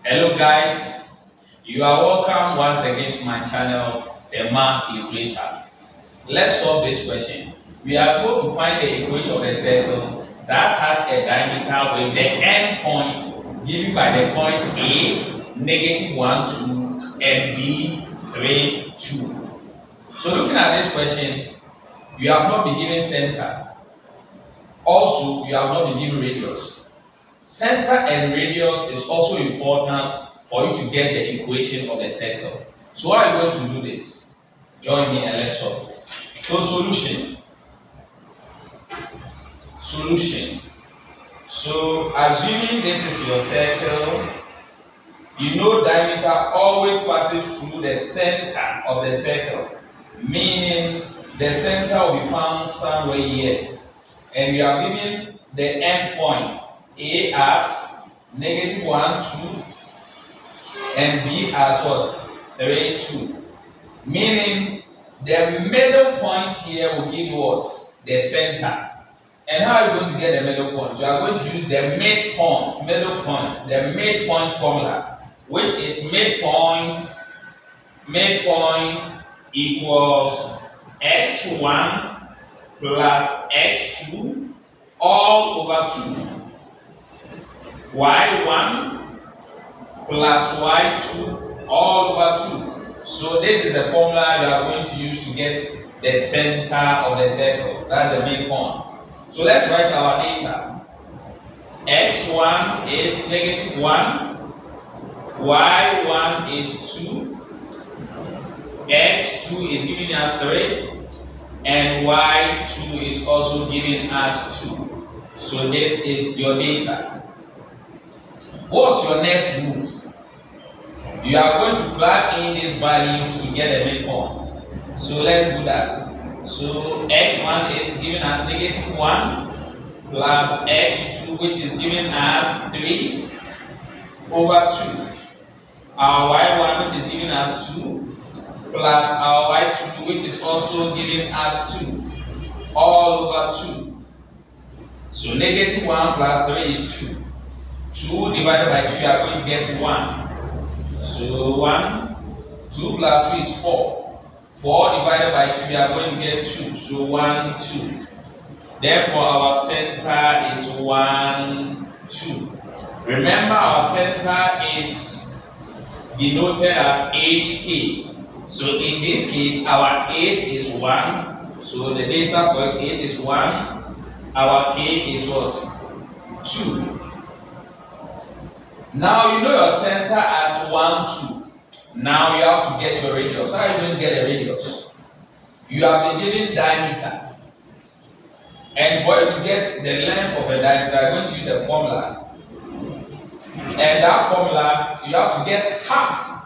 Hello guys, you are welcome once again to my channel, The Mass Equator. Let's solve this question. We are told to find the equation of a circle that has a diameter with the end point given by the point A, -1, 2, and B, 3, 2. So looking at this question, you have not been given center. Also, you have not been given radius. Center and radius is also important for you to get the equation of the circle. So how are you going to do this? Join me and let's solve it. So solution. So assuming this is your circle, you know diameter always passes through the center of the circle, meaning the center will be found somewhere here. And we are given the end point A as -1, 2, and B as what? 3, 2. Meaning the middle point here will give you what? The center. And how are you going to get the middle point? You are going to use the midpoint, the midpoint formula, which is midpoint equals x1 plus x2 all over 2. y1 plus y2 all over 2. So this is the formula you are going to use to get the center of the circle. That's the midpoint. So let's write our data. x1 is -1, y1 is 2, x2 is giving us 3, and y2 is also giving us 2. So this is your data. What's your next move? You are going to plug in these values to get a midpoint. So let's do that. So x1 is giving us -1 plus x2, which is giving us 3 over 2. Our y1, which is giving us 2, plus our y2, which is also giving us 2, all over 2. So -1 plus 3 is 2. 2 divided by 2, you are going to get 1. So 1, 2 plus 2 is 4. 4 divided by 2, you are going to get 2. So 1, 2. Therefore, our center is 1, 2. Remember, our center is denoted as HK. So in this case, our H is 1. So the data for H is 1. Our K is what? 2. Now you know your center as 1, 2. Now you have to get your radius. How are you going to get a radius? You have been given diameter. And for you to get the length of a diameter, you are going to use a formula. And that formula, you have to get half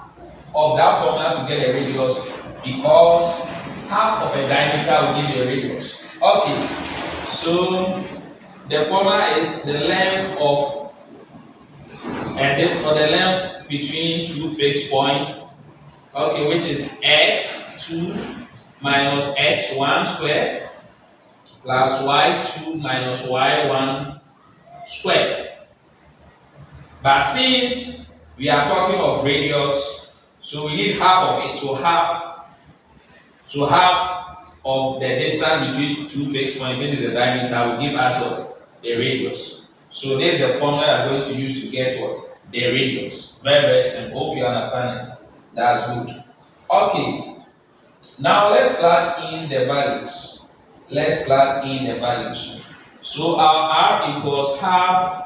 of that formula to get a radius, because half of a diameter will give you a radius. Okay, so the formula is the length of the length between two fixed points, okay, which is x2 minus x1 squared plus y2 minus y1 squared. But since we are talking of radius, so we need half of it. So half of the distance between two fixed points, which is the diameter, will give us what? The radius. So this is the formula we are going to use to get what? The radius. Very, very simple. Hope you understand it. That's good. Okay. Now let's plug in the values. So our r equals half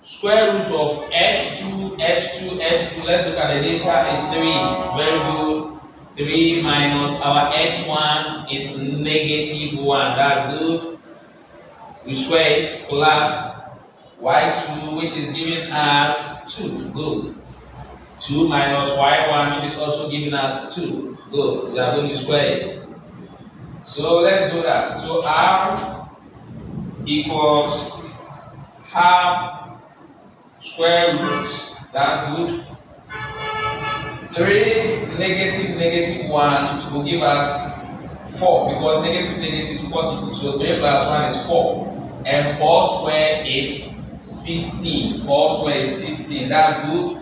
square root of x2. Let's look at the data is 3. Very good. 3 minus our x1 is -1. That's good. We square it plus y2, which is giving us 2. Good. 2 minus y1, which is also giving us 2. Good. We are going to square it. So let's do that. So r equals half square root. That's good. 3 -1 will give us 4, because negative is positive. So 3 plus 1 is 4. And 4 squared is 16. 4 squared is 16. That's good.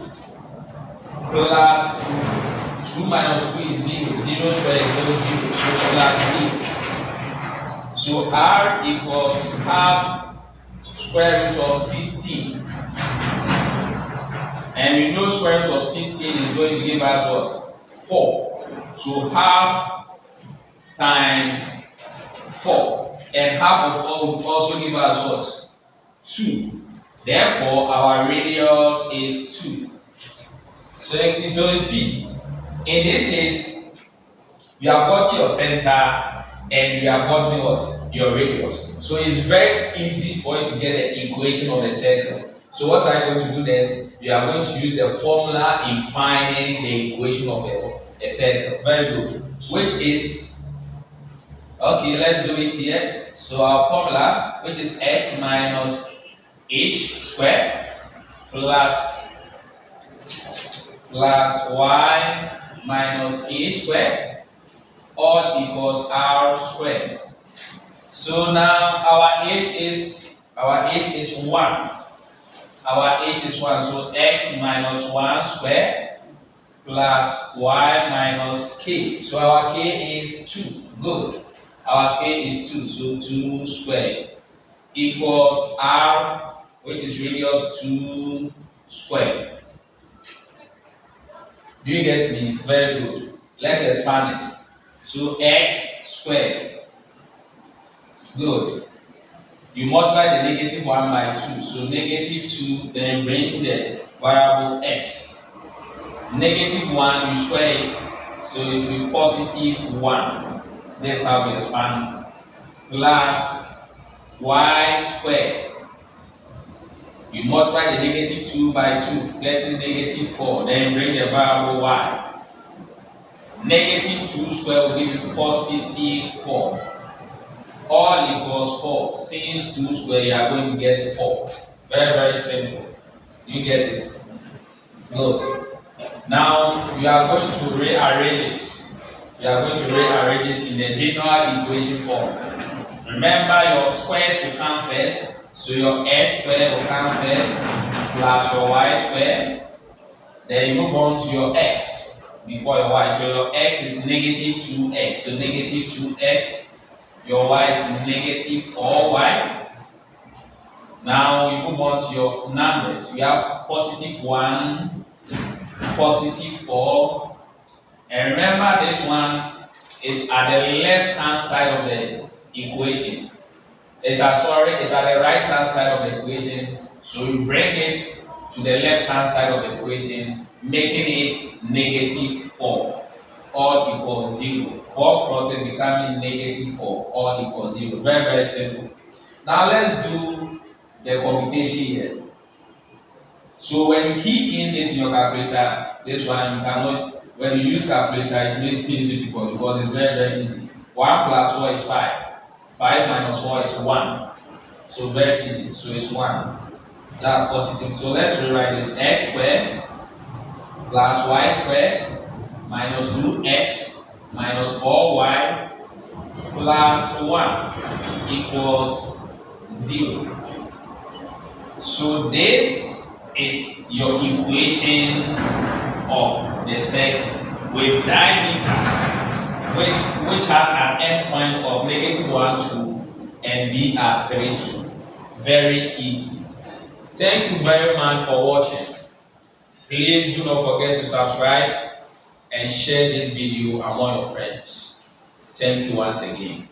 plus 2 minus 2 is 0. 0 squared is still 0. So plus 0. So r equals half square root of 16. And we know square root of 16 is going to give us what? 4. So half times 4. And half of 4 will also give us what? 2. Therefore, our radius is 2. So you see, in this case, you have got your center and you have gotten what? Your radius. So it's very easy for you to get the equation of the circle. So what are you going to do next? You are going to use the formula in finding the equation of a circle. Very good. Which is, okay, let's do it here. So our formula, which is x minus h squared plus y minus a squared all equals r squared. So now our h is 1. Our h is 1. So x minus 1 squared plus y minus k. So our k is 2. Good. Our k is 2. So 2 squared equals r, which is radius 2 squared. Do you get me? Very good. Let's expand it. So x squared. Good. You multiply the negative 1 by 2. So negative 2, then bring the variable x. Negative 1, you square it. So it will be positive 1. That's how we expand. Plus y squared. You multiply the negative 2 by 2, getting negative 4. Then bring the variable y. Negative 2 squared will give you positive 4. All equals 4. Since 2 squared, you are going to get 4. Very, very simple. You get it? Good. Now, you are going to rearrange it. You are going to rearrange it in the general equation form. Remember, your squares will come first. So your x squared will come first, plus your y squared. Then you move on to your x before your y. So your x is negative 2x. So negative 2x. Your y is negative 4y. Now you move on to your numbers. You have positive 1, positive 4. And remember, this one is at the left hand side of the equation. It's at the right hand side of the equation. So you bring it to the left hand side of the equation, making it negative 4. All equals 0. 4 crosses becoming negative 4. All equals 0. Very, very simple. Now let's do the computation here. So when you key in this in your calculator, this one you cannot, when you use calculator, it makes things difficult because it's very, very easy. 1 plus 4 is 5. 5 minus 4 is 1. So very easy. So it's 1. That's positive. So let's rewrite this. X squared plus y squared minus 2x minus 4y plus 1 equals 0. So this is your equation of the circle with diameter, which has an endpoint of negative 1, 2 and b as 3, 2. Very easy. Thank you very much for watching. Please do not forget to subscribe and share this video among your friends. Thank you once again.